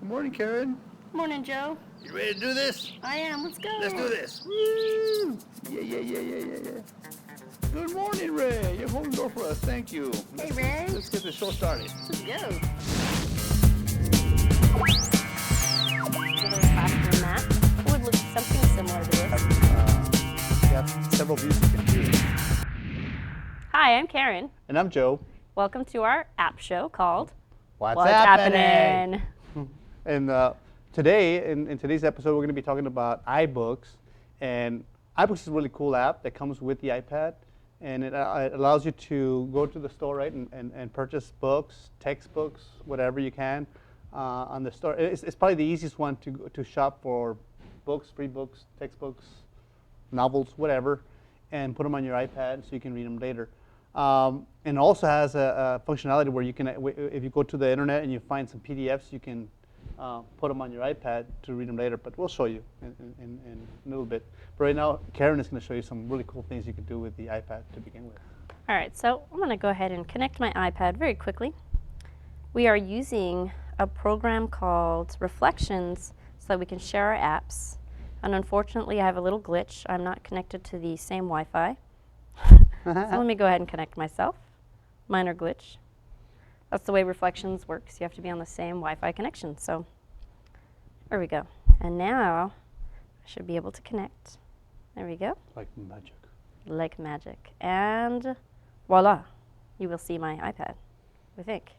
Good morning, Karen. Morning, Joe. You ready to do this? I am. Let's go. Let's do this. Woo! Yeah. Good morning, Ray. You're holding the door for us. Thank you. Hey, Ray. Let's get the show started. Let's go. Give it a classroom mat. It would look something similar to this. You have several views you can choose. Hi, I'm Karen. And I'm Joe. Welcome to our app show called What's Happening? And today, in today's episode, we're going to be talking about iBooks. And iBooks is a really cool app that comes with the iPad. And it allows you to go to the store, right, and purchase books, textbooks, whatever you can on the store. It's probably the easiest one to shop for books, free books, textbooks, novels, whatever, and put them on your iPad so you can read them later. And also has a functionality where you can, if you go to the internet and you find some PDFs, you can put them on your iPad to read them later. But we'll show you in a little bit. But right now, Karen is going to show you some really cool things you can do with the iPad to begin with. All right, so I'm going to go ahead and connect my iPad very quickly. We are using a program called Reflections so that we can share our apps. And unfortunately, I have a little glitch. I'm not connected to the same Wi-Fi. So let me go ahead and connect myself. Minor glitch. That's the way Reflections works. You have to be on the same Wi-Fi connection. So there we go. And now I should be able to connect. There we go. Like magic. Like magic. And voila, you will see my iPad, I think.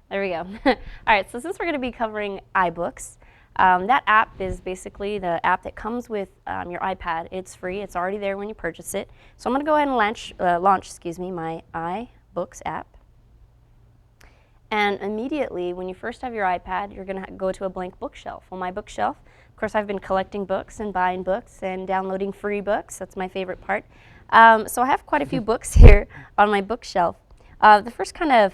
There we go. All right, so since we're going to be covering iBooks, that app is basically the app that comes with your iPad. It's free. It's already there when you purchase it. So I'm going to go ahead and launch my iBooks app. And immediately, when you first have your iPad, you're going to go to a blank bookshelf. On my bookshelf, of course, I've been collecting books and buying books and downloading free books. That's my favorite part. So I have quite a few books here on my bookshelf. The first kind of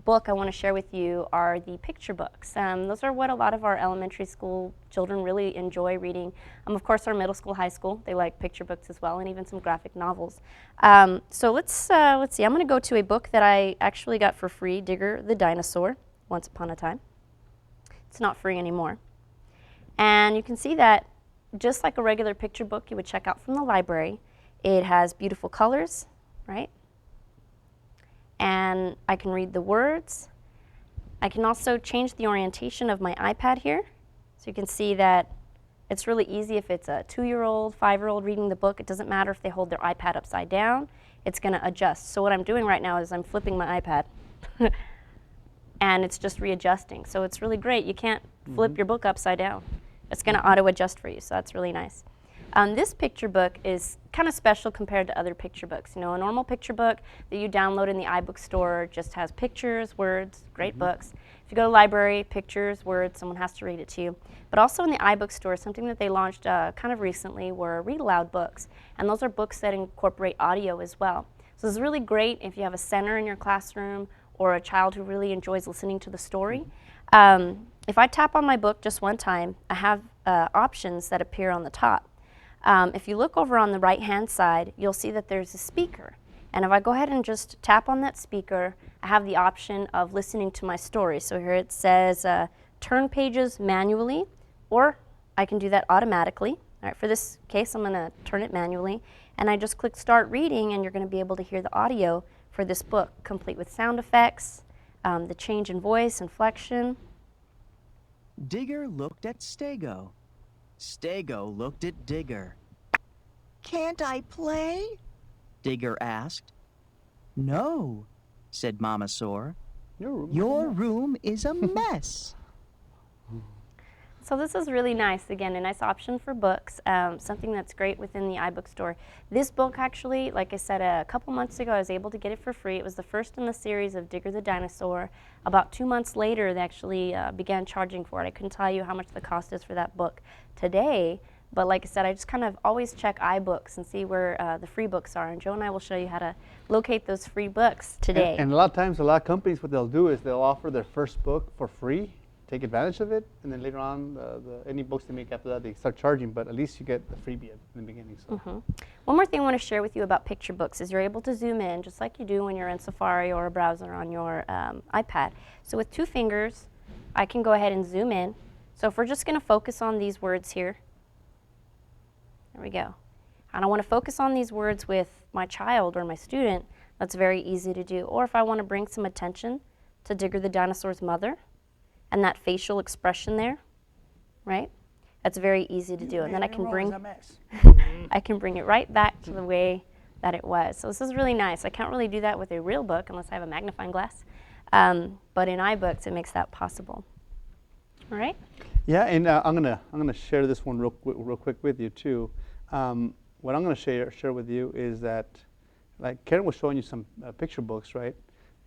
book I want to share with you are the picture books. Those are what a lot of our elementary school children really enjoy reading. Of course, our middle school, high school, they like picture books as well, and even some graphic novels. So let's see. I'm going to go to a book that I actually got for free, Digger the Dinosaur, once upon a time. It's not free anymore. And you can see that just like a regular picture book you would check out from the library, it has beautiful colors, right? And I can read the words. I can also change the orientation of my iPad here. So you can see that it's really easy if it's a 2-year-old, 5-year-old reading the book. It doesn't matter if they hold their iPad upside down. It's going to adjust. So what I'm doing right now is I'm flipping my iPad. And it's just readjusting. So it's really great. You can't flip your book upside down. It's going to auto-adjust for you, so that's really nice. This picture book is kind of special compared to other picture books. You know, a normal picture book that you download in the iBook store just has pictures, words, great books. If you go to the library, pictures, words, someone has to read it to you. But also in the iBook store, something that they launched kind of recently were read aloud books. And those are books that incorporate audio as well. So it's really great if you have a center in your classroom or a child who really enjoys listening to the story. If I tap on my book just one time, I have options that appear on the top. If you look over on the right-hand side, you'll see that there's a speaker. And if I go ahead and just tap on that speaker, I have the option of listening to my story. So here it says turn pages manually, or I can do that automatically. All right, for this case, I'm going to turn it manually. And I just click start reading, and you're going to be able to hear the audio for this book, complete with sound effects, the change in voice, inflection. Digger looked at Stego. Stego looked at Digger. Can't I play? Digger asked. No, said Mama Sore. Your room is a mess. So this is really nice. Again, a nice option for books, something that's great within the iBook store. This book actually, like I said, a couple months ago, I was able to get it for free. It was the first in the series of Digger the Dinosaur. About 2 months later, they actually began charging for it. I couldn't tell you how much the cost is for that book today, but like I said, I just kind of always check iBooks and see where the free books are, and Joe and I will show you how to locate those free books today. And a lot of times, a lot of companies, what they'll do is they'll offer their first book for free, take advantage of it, and then later on, any books they make after that, they start charging, but at least you get the freebie in the beginning. So. One more thing I want to share with you about picture books is you're able to zoom in just like you do when you're in Safari or a browser on your iPad. So with 2 fingers, I can go ahead and zoom in, So if we're just going to focus on these words here, there we go. And I want to focus on these words with my child or my student, that's very easy to do. Or if I want to bring some attention to Digger the dinosaur's mother and that facial expression there, right? That's very easy to do. And then I can bring I can bring it right back to the way that it was. So this is really nice. I can't really do that with a real book unless I have a magnifying glass. But in iBooks, it makes that possible. All right? Yeah, and I'm gonna share this one real quick with you too. What I'm gonna share with you is that, like Karen was showing you some picture books, right?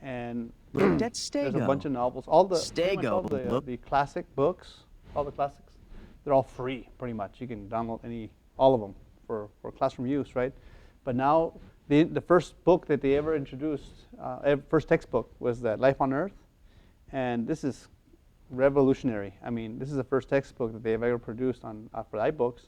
And Looked at there's a Stego. bunch of novels. All the pretty much all Stego looked- the classic books, all the classics, they're all free pretty much. You can download all of them for classroom use, right? But now the first book that they ever introduced, first textbook was that Life on Earth, and this is revolutionary. I mean, this is the first textbook that they've ever produced for iBooks.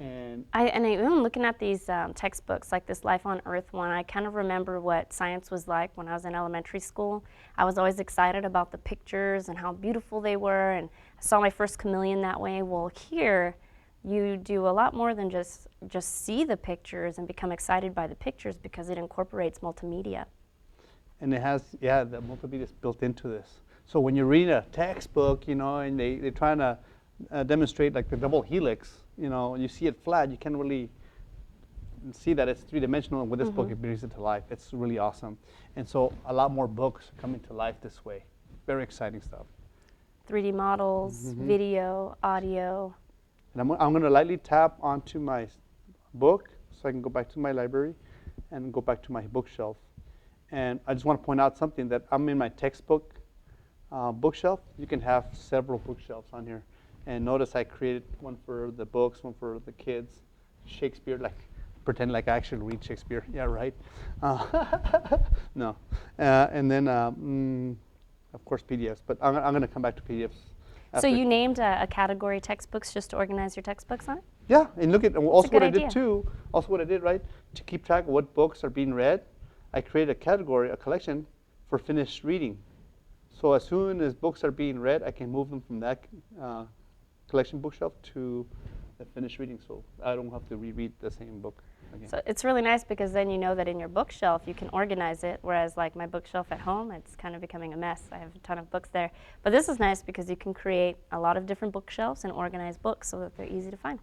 And even looking at these textbooks, like this Life on Earth one, I kind of remember what science was like when I was in elementary school. I was always excited about the pictures and how beautiful they were, and I saw my first chameleon that way. Well, here, you do a lot more than just see the pictures and become excited by the pictures because it incorporates multimedia. And it has, the multimedia is built into this. So when you read a textbook, and they're trying to demonstrate like the double helix, and you see it flat, you can't really see that it's three-dimensional. And with this book, it brings it to life. It's really awesome. And so a lot more books are coming to life this way. Very exciting stuff. 3D models, video, audio. And I'm going to lightly tap onto my book so I can go back to my library and go back to my bookshelf. And I just want to point out something, that I'm in my textbook bookshelf. You can have several bookshelves on here. And notice I created one for the books, one for the kids, Shakespeare, like pretend like I actually read Shakespeare. Yeah, right. No. And then, of course, PDFs. But I'm going to come back to PDFs. So you named a category textbooks just to organize your textbooks on it? Yeah, and look at also what I idea. did too. Also what I did, right, to keep track of what books are being read, I created a category, a collection for finished reading. So as soon as books are being read, I can move them from that collection bookshelf to the finished reading, so I don't have to reread the same book again. So it's really nice because then you know that in your bookshelf you can organize it, whereas like my bookshelf at home, it's kind of becoming a mess. I have a ton of books there. But this is nice because you can create a lot of different bookshelves and organize books so that they're easy to find.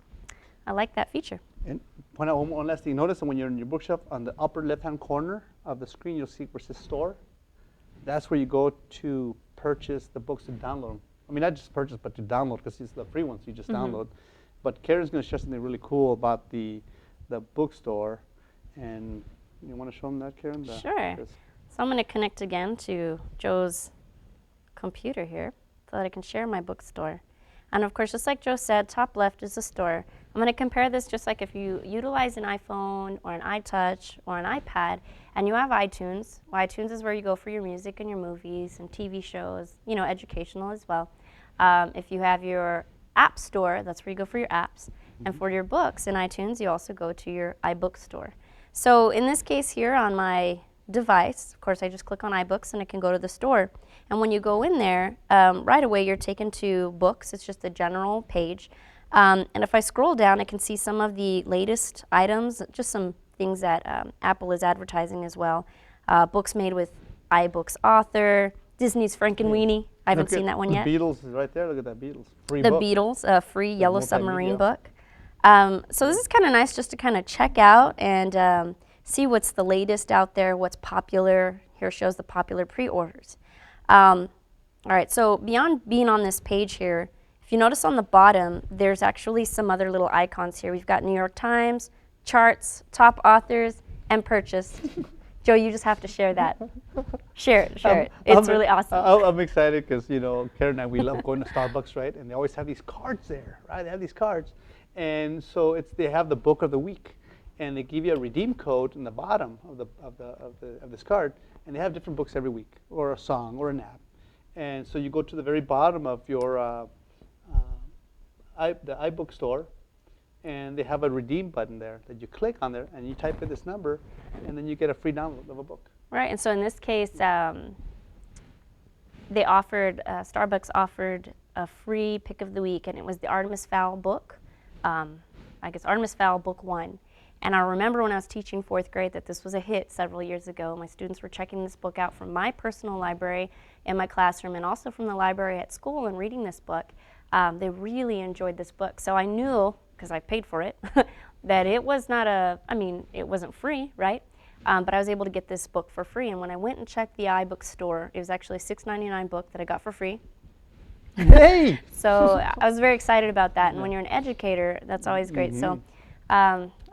I like that feature. And point out one last thing. Notice that when you're in your bookshelf, on the upper left-hand corner of the screen, you'll see where it says store. That's where you go to purchase the books and download them. I mean, not just purchase, but to download, because it's the free ones you just download. But Karen's going to share something really cool about the bookstore. And you want to show them that, Karen? Sure. So I'm going to connect again to Joe's computer here so that I can share my bookstore. And of course, just like Joe said, top left is the store. I'm going to compare this just like if you utilize an iPhone or an iTouch or an iPad and you have iTunes. Well, iTunes is where you go for your music and your movies and TV shows, educational as well. If you have your App Store, that's where you go for your apps. And for your books in iTunes, you also go to your iBooks store. So in this case here on my device, of course, I just click on iBooks and it can go to the store. And when you go in there, right away you're taken to books. It's just a general page. And if I scroll down, I can see some of the latest items, just some things that Apple is advertising as well. Books made with iBooks author, Disney's Frankenweenie. I haven't seen that one yet. The Beatles is right there. Look at that Beatles. Free The book. Beatles, a free Yellow Submarine multimedia. book. So this is kind of nice just to kind of check out and see what's the latest out there, what's popular. Here shows the popular pre-orders. All right, so beyond being on this page here, if you notice on the bottom, there's actually some other little icons here. We've got New York Times, charts, top authors, and purchase. Joe, you just have to share that. Share it. It's really awesome. I'm excited because, Karen and I, we love going to Starbucks, right? And they always have these cards there, right? They have these cards. And so they have the book of the week. And they give you a redeem code in the bottom of this card. And they have different books every week, or a song, or an app. And so you go to the very bottom of your the iBook store, and they have a redeem button there that you click on there, and you type in this number, and then you get a free download of a book. Right, and so in this case, Starbucks offered a free pick of the week, and it was the Artemis Fowl book. I guess Artemis Fowl book 1. And I remember when I was teaching 4th grade that this was a hit several years ago. My students were checking this book out from my personal library in my classroom and also from the library at school and reading this book. They really enjoyed this book. So I knew, because I paid for it, that it was not it wasn't free, right? But I was able to get this book for free. And when I went and checked the iBooks store, it was actually a $6.99 book that I got for free. Hey! So I was very excited about that. And when you're an educator, that's always great. So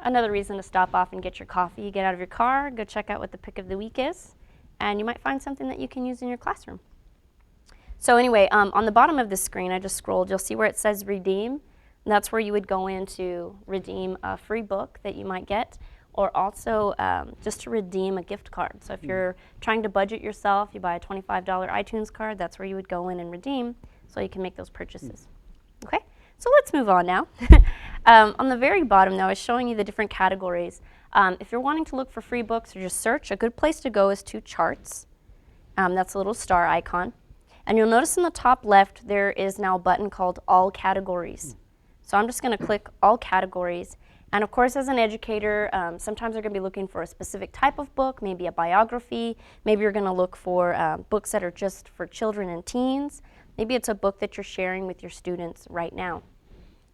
another reason to stop off and get your coffee, get out of your car, go check out what the pick of the week is, and you might find something that you can use in your classroom. So anyway, on the bottom of the screen, I just scrolled, you'll see where it says redeem. And that's where you would go in to redeem a free book that you might get, or also just to redeem a gift card. So if you're trying to budget yourself, you buy a $25 iTunes card, that's where you would go in and redeem so you can make those purchases. Okay, so let's move on now. On the very bottom, though, I was showing you the different categories. If you're wanting to look for free books or just search, a good place to go is to charts. That's a little star icon. And you'll notice in the top left, there is now a button called All Categories. So I'm just going to click All Categories. And of course, as an educator, sometimes you're going to be looking for a specific type of book, maybe a biography. Maybe you're going to look for books that are just for children and teens. Maybe it's a book that you're sharing with your students right now.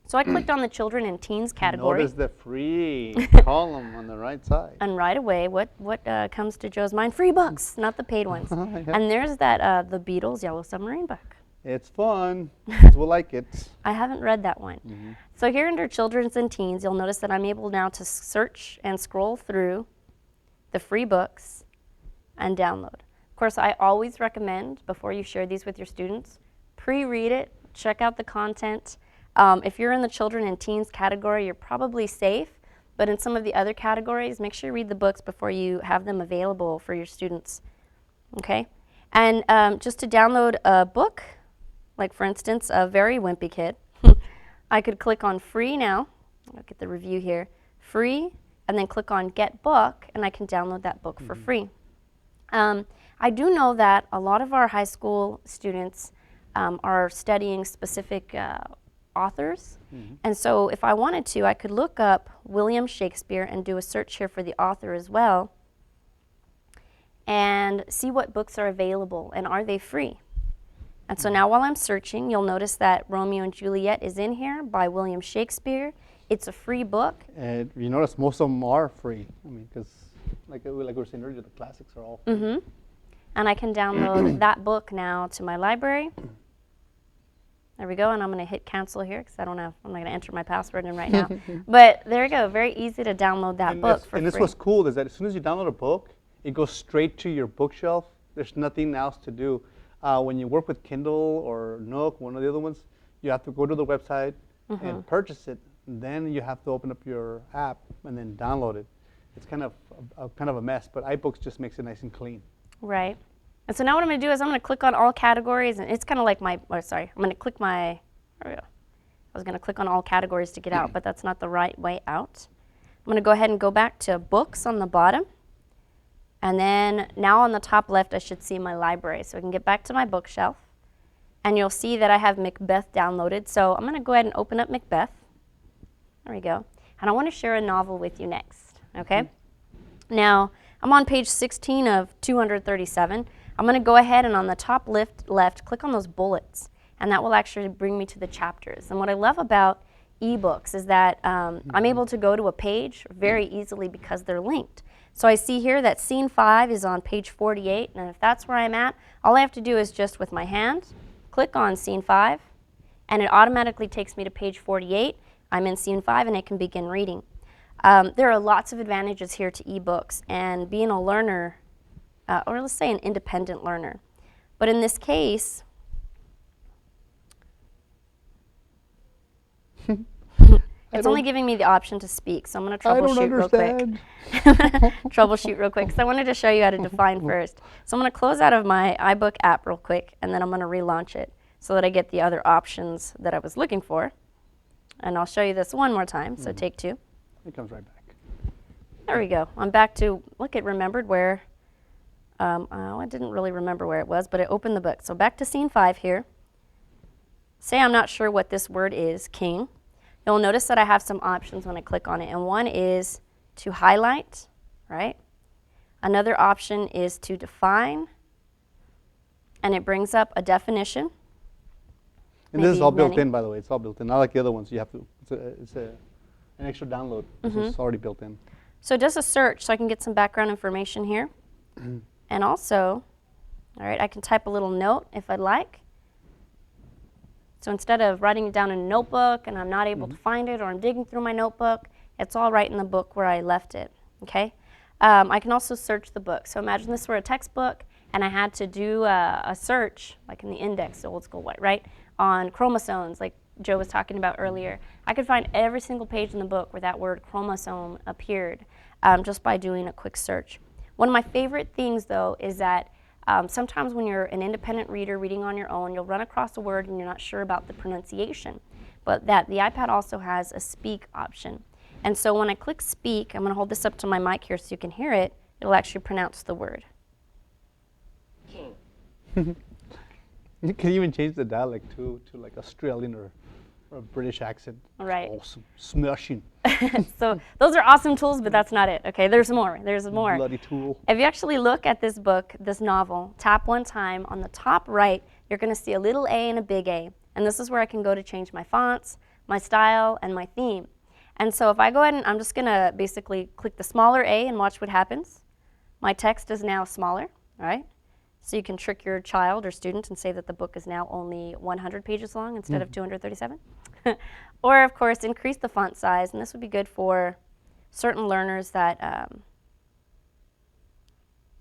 So I clicked on the children and teens category. Notice the free column on the right side. And right away, what comes to Joe's mind? Free books, not the paid ones. Yeah. And there's that The Beatles Yellow Submarine book. It's fun. Kids will like it. I haven't read that one. So here under children's and teens, you'll notice that I'm able now to search and scroll through the free books and download. Of course, I always recommend, before you share these with your students, pre-read it, check out the content. If you're in the children and teens category, you're probably safe, but in some of the other categories, make sure you read the books before you have them available for your students, okay? And just to download a book, like for instance, a Very Wimpy Kid, I could click on free now, I'll get the review here, free, and then click on get book, and I can download that book for free. I do know that a lot of our high school students are studying specific authors. And so if I wanted to, I could look up William Shakespeare and do a search here for the author as well and see what books are available and are they free. And so now while I'm searching, you'll notice that Romeo and Juliet is in here by William Shakespeare. It's a free book. And you notice most of them are free. I mean, because like we were saying earlier, the classics are all free. And I can download that book now to my library. There we go, and I'm going to hit cancel here because I'm not going to enter my password in right now. But there we go, very easy to download that book for free. And this what's cool is that as soon as you download a book, it goes straight to your bookshelf. There's nothing else to do. When you work with Kindle or Nook, one of the other ones, you have to go to the website and purchase it. And then you have to open up your app and then download it. It's kind of a mess, but iBooks just makes it nice and clean. Right. And so now what I'm going to do is I'm going to click on all categories, and it's kind of like I'm going to click there we go. I was going to click on all categories to get out, but that's not the right way out. I'm going to go ahead and go back to books on the bottom. And then now on the top left, I should see my library. So I can get back to my bookshelf. And you'll see that I have Macbeth downloaded. So I'm going to go ahead and open up Macbeth. There we go. And I want to share a novel with you next, okay? Now, I'm on page 16 of 237. I'm going to go ahead and on the top left, click on those bullets. And that will actually bring me to the chapters. And what I love about ebooks is that I'm able to go to a page very easily because they're linked. So I see here that scene 5 is on page 48, and if that's where I'm at, all I have to do is just with my hand, click on scene 5, and it automatically takes me to page 48. I'm in scene 5, and I can begin reading. There are lots of advantages here to ebooks, and being a learner, or let's say an independent learner. But in this case, it's only giving me the option to speak, so I'm going to troubleshoot real quick. Troubleshoot real quick, because I wanted to show you how to define first. So I'm going to close out of my iBook app real quick, and then I'm going to relaunch it so that I get the other options that I was looking for. And I'll show you this one more time, so take 2. It comes right back. There we go. I'm back to, look, it remembered where I didn't really remember where it was, but it opened the book. So back to scene 5 here. Say I'm not sure what this word is, king. You'll notice that I have some options when I click on it, and one is to highlight, right? Another option is to define, and it brings up a definition. And this is Maybe all built many. in, by the way. It's all built in. Not like the other ones. You have to. It's an extra download. This is already built in. So it does a search, so I can get some background information here. And also, all right, I can type a little note if I'd like. So instead of writing it down in a notebook and I'm not able to find it, or I'm digging through my notebook, it's all right in the book where I left it, okay? I can also search the book. So imagine this were a textbook and I had to do a search, like in the index, the old school way, right, on chromosomes, like Joe was talking about earlier. I could find every single page in the book where that word chromosome appeared just by doing a quick search. One of my favorite things, though, is that sometimes when you're an independent reader reading on your own, you'll run across a word and you're not sure about the pronunciation. But the iPad also has a speak option. And so when I click speak, I'm going to hold this up to my mic here so you can hear it. It'll actually pronounce the word. You can even change the dialect to like Australian or a British accent. Right. Awesome. Smashing. So those are awesome tools, but that's not it. Okay, there's more. There's more. Bloody tool. If you actually look at this book, this novel, tap one time, on the top right, you're going to see a little A and a big A. And this is where I can go to change my fonts, my style, and my theme. And so if I go ahead and I'm just going to basically click the smaller A and watch what happens. My text is now smaller, all right? So you can trick your child or student and say that the book is now only 100 pages long instead of 237. Or, of course, increase the font size, and this would be good for certain learners that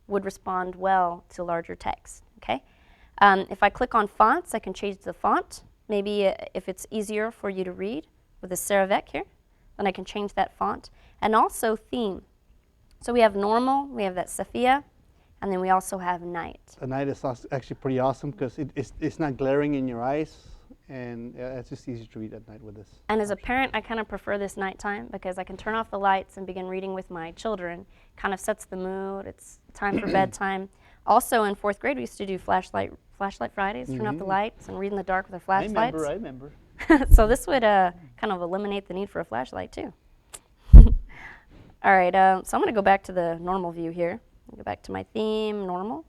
would respond well to larger text, okay? If I click on fonts, I can change the font. Maybe if it's easier for you to read with the Saravec here, then I can change that font. And also theme. So we have normal, we have that Sophia, and then we also have night. The night is actually pretty awesome because it's not glaring in your eyes, and it's just easy to read at night with this. And as a parent, I kind of prefer this nighttime because I can turn off the lights and begin reading with my children. Kind of sets the mood. It's time for bedtime. Also, in 4th grade, we used to do flashlight Fridays, turn off the lights and read in the dark with our flashlights. I remember. So this would kind of eliminate the need for a flashlight too. All right, so I'm going to go back to the normal view here. Go back to my theme, normal.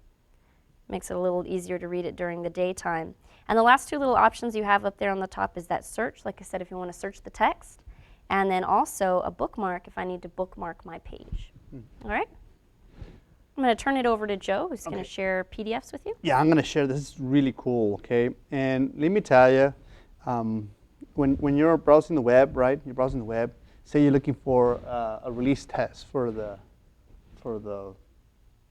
Makes it a little easier to read it during the daytime. And the last two little options you have up there on the top is that search, like I said, if you want to search the text, and then also a bookmark if I need to bookmark my page. All right? I'm going to turn it over to Joe, who's going to share PDFs with you. Yeah, I'm going to share. This is really cool, okay? And let me tell you, when you're browsing the web, right? You're browsing the web. Say you're looking for a release test for the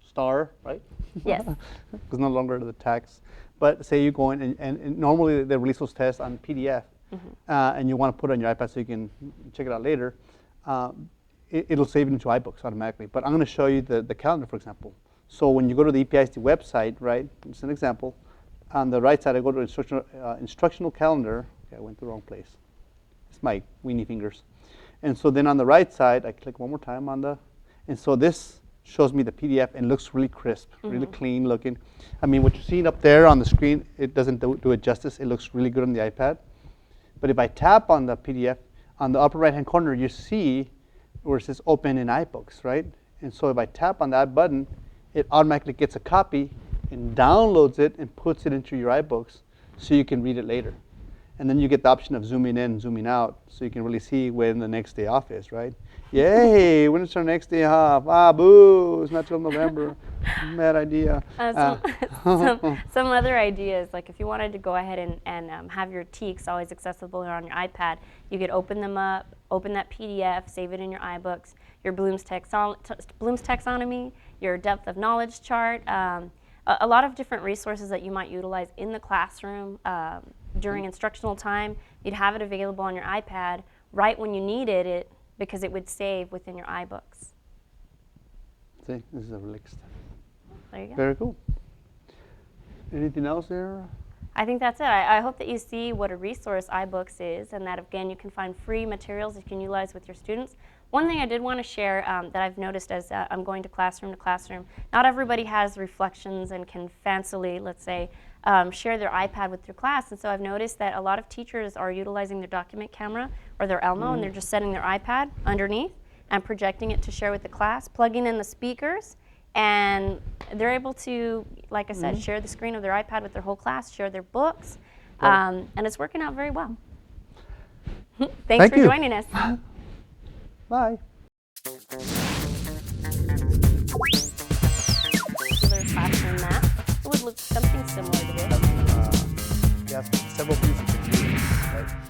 star, right? Yes. Because no longer the text. But say you go in and normally they release those tests on PDF, and you want to put it on your iPad so you can check it out later. It'll save it into iBooks automatically. But I'm going to show you the calendar, for example. So when you go to the EPISD website, right? It's an example. On the right side, I go to instructional calendar. Okay, I went to the wrong place. It's my weenie fingers. And so then on the right side, I click one more time on the, and so this shows me the PDF and looks really crisp, really clean looking. I mean, what you're seeing up there on the screen, it doesn't do it justice. It looks really good on the iPad. But if I tap on the PDF, on the upper right-hand corner, you see where it says open in iBooks, right? And so if I tap on that button, it automatically gets a copy and downloads it and puts it into your iBooks so you can read it later. And then you get the option of zooming in, zooming out, so you can really see when the next day off is, right? Yay, when is our next day off? Ah, boo, it's not till November. Bad idea. Some other ideas, like if you wanted to go ahead and have your TEKS always accessible on your iPad, you could open them up, open that PDF, save it in your iBooks, your Bloom's taxonomy, your depth of knowledge chart, a lot of different resources that you might utilize in the classroom during instructional time. You'd have it available on your iPad right when you needed it because it would save within your iBooks. See, this is a relic stuff. There you go. Very cool. Anything else there? I think that's it. I hope that you see what a resource iBooks is, and that again you can find free materials you can utilize with your students, One thing I did want to share that I've noticed as I'm going to classroom, not everybody has reflections and can fancily, let's say, share their iPad with their class. And so I've noticed that a lot of teachers are utilizing their document camera or their Elmo, and they're just setting their iPad underneath and projecting it to share with the class, plugging in the speakers, and they're able to, like I said, share the screen of their iPad with their whole class, share their books, and it's working out very well. Thanks Thank for you. joining us. Bye. Another classroom map. It would look something similar to this. Yes, several pieces of computer, right?